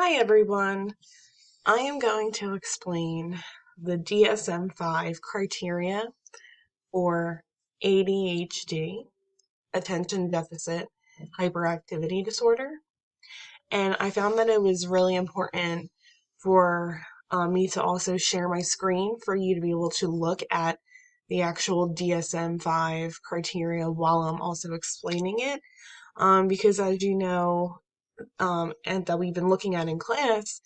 Hi everyone. I am going to explain the DSM-5 criteria for ADHD, attention deficit hyperactivity disorder. And I found that it was really important for me to also share my screen for you to be able to look at the actual DSM-5 criteria while I'm also explaining it. Because as you know, and that we've been looking at in class,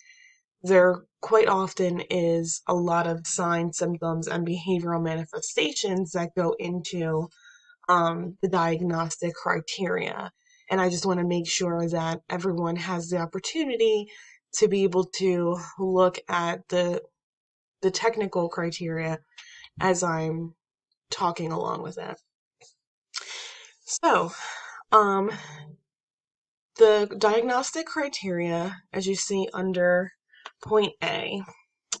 there quite often is a lot of signs, symptoms, and behavioral manifestations that go into the diagnostic criteria. And I just want to make sure that everyone has the opportunity to be able to look at the technical criteria as I'm talking along with it. So, um, the diagnostic criteria, as you see under point A,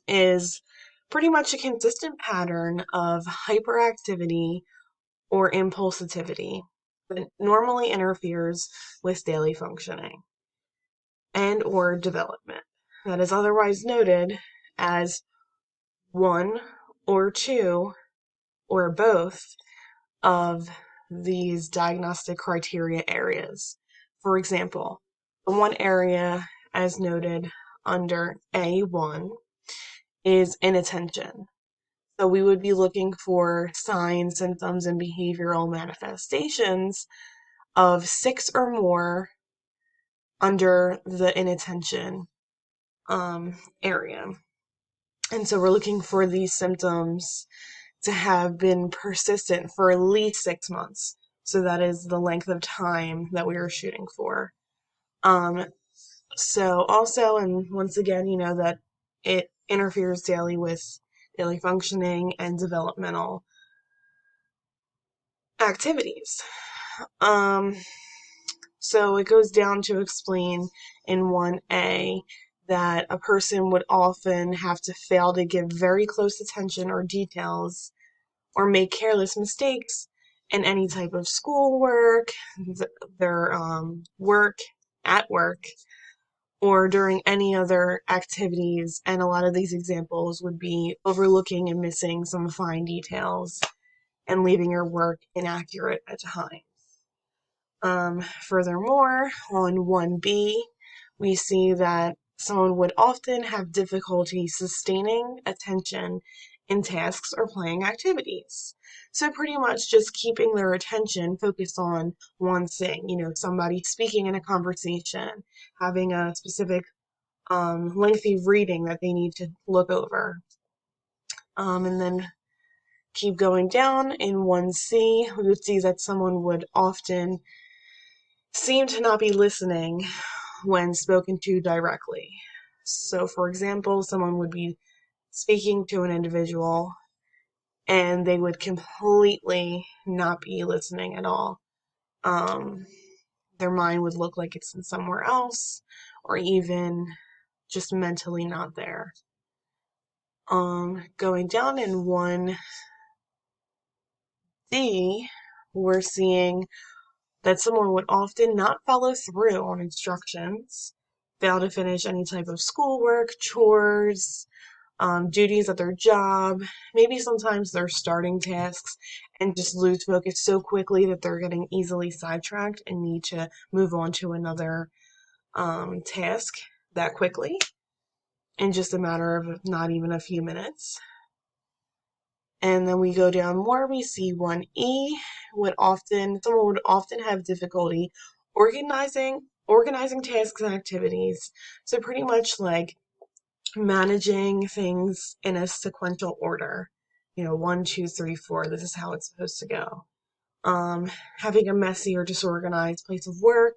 is pretty much a consistent pattern of hyperactivity or impulsivity that normally interferes with daily functioning and or development. That is otherwise noted as one or two or both of these diagnostic criteria areas. For example, the one area as noted under A1 is inattention. So we would be looking for signs, symptoms, and behavioral manifestations of 6 or more under the inattention area. And so we're looking for these symptoms to have been persistent for at least 6 months. So that is the length of time that we are shooting for. So also, and once again, that it interferes daily with daily functioning and developmental activities. So it goes down to explain in 1A that a person would often have to fail to give very close attention or details or make careless mistakes in any type of schoolwork, their work at work, or during any other activities. And a lot of these examples would be overlooking and missing some fine details and leaving your work inaccurate at times. Furthermore, on 1B, we see that someone would often have difficulty sustaining attention in tasks or playing activities. So pretty much just keeping their attention focused on one thing, somebody speaking in a conversation, having a specific lengthy reading that they need to look over. And then keep going down in 1C, we would see that someone would often seem to not be listening when spoken to directly. So, for example, someone would be speaking to an individual and they would completely not be listening at all. Their mind would look like it's in somewhere else or even just mentally not there. Going down in 1D, we're seeing that someone would often not follow through on instructions, fail to finish any type of schoolwork, chores, duties at their job. Maybe sometimes they're starting tasks and just lose focus so quickly that they're getting easily sidetracked and need to move on to another task that quickly in just a matter of not even a few minutes. And then we go down more, we see 1E someone would often have difficulty organizing tasks and activities. So pretty much like managing things in a sequential order. 1, 2, 3, 4, this is how it's supposed to go. Having a messy or disorganized place of work,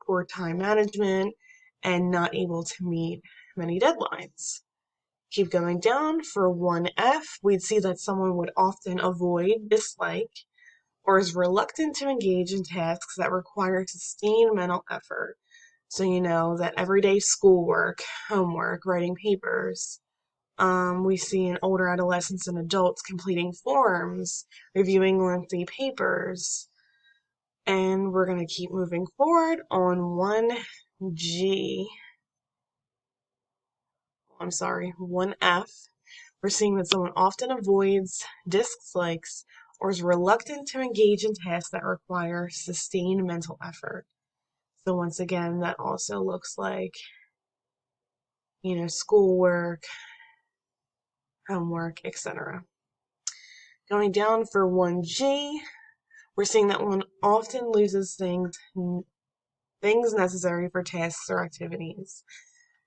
poor time management, and not able to meet many deadlines. Keep going down for 1F, we'd see that someone would often avoid, dislike, or is reluctant to engage in tasks that require sustained mental effort. So that everyday schoolwork, homework, writing papers. We see in older adolescents and adults completing forms, reviewing lengthy papers. And we're going to keep moving forward on 1G. I'm sorry, 1F, we're seeing that someone often avoids, dislikes, or is reluctant to engage in tasks that require sustained mental effort. So once again, that also looks like, schoolwork, homework, etc. Going down for 1G, we're seeing that one often loses things necessary for tasks or activities.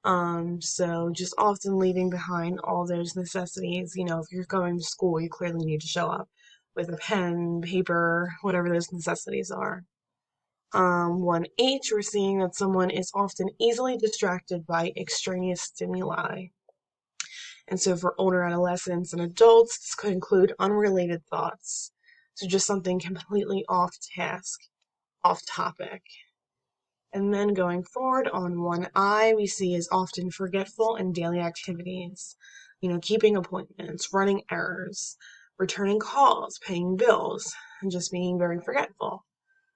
So just often leaving behind all those necessities. If you're going to school, you clearly need to show up with a pen, paper, whatever those necessities are. 1H, we're seeing that someone is often easily distracted by extraneous stimuli. And so for older adolescents and adults, this could include unrelated thoughts. So just something completely off task, off topic. And then going forward on 1I, we see is often forgetful in daily activities. Keeping appointments, running errands, returning calls, paying bills, and just being very forgetful.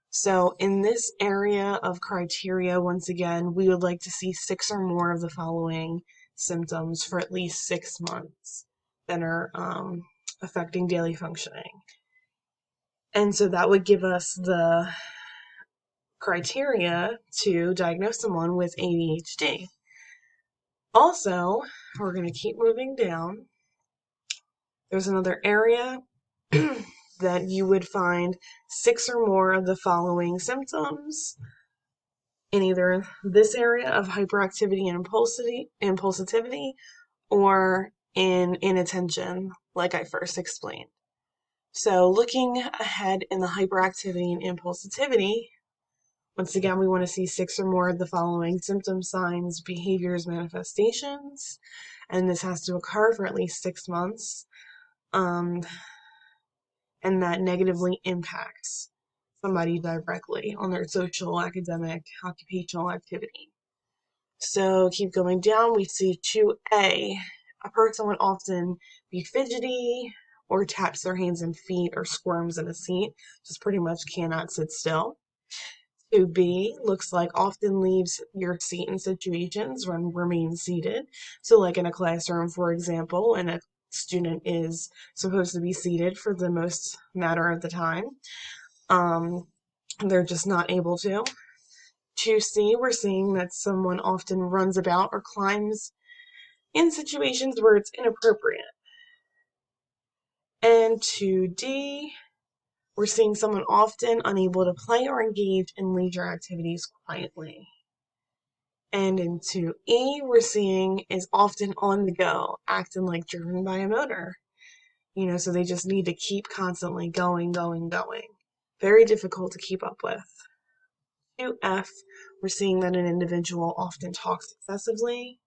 So in this area of criteria, once again, we would like to see 6 or more of the following symptoms for at least 6 months that are affecting daily functioning. And so that would give us the criteria to diagnose someone with ADHD. Also, we're going to keep moving down. There's another area that you would find 6 or more of the following symptoms in either this area of hyperactivity and impulsivity or in inattention, like I first explained. So looking ahead in the hyperactivity and impulsivity, once again, we want to see 6 or more of the following symptoms, signs, behaviors, manifestations, and this has to occur for at least 6 months, and that negatively impacts somebody directly on their social, academic, occupational activity. So keep going down, we see 2A. A person would often be fidgety or taps their hands and feet or squirms in a seat, just pretty much cannot sit still. 2B looks like often leaves your seat in situations when remain seated. So like in a classroom, for example, and a student is supposed to be seated for the most matter of the time. They're just not able to. 2C, we're seeing that someone often runs about or climbs in situations where it's inappropriate. And 2D, we're seeing someone often unable to play or engage in leisure activities quietly. And in 2E, we're seeing is often on the go, acting like driven by a motor. So they just need to keep constantly going. Very difficult to keep up with. 2F, we're seeing that an individual often talks excessively.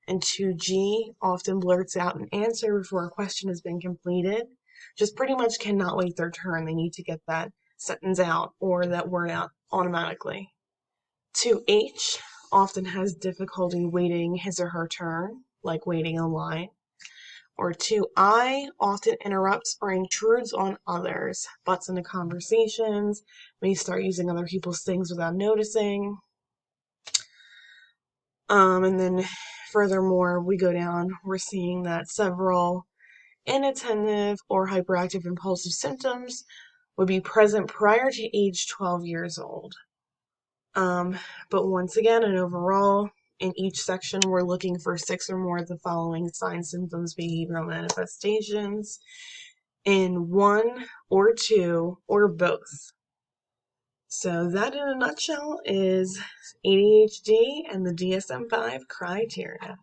And 2G often blurts out an answer before a question has been completed. Just pretty much cannot wait their turn. They need to get that sentence out or that word out automatically. 2H often has difficulty waiting his or her turn, like waiting in line. Or 2I often interrupts or intrudes on others, butts into conversations, may start using other people's things without noticing. And then furthermore, we go down, we're seeing that several inattentive or hyperactive impulsive symptoms would be present prior to age 12 years old. But once again, and overall, in each section, we're looking for 6 or more of the following signs, symptoms, behavioral manifestations in 1 or 2 or both. So that in a nutshell is ADHD and the DSM-5 criteria.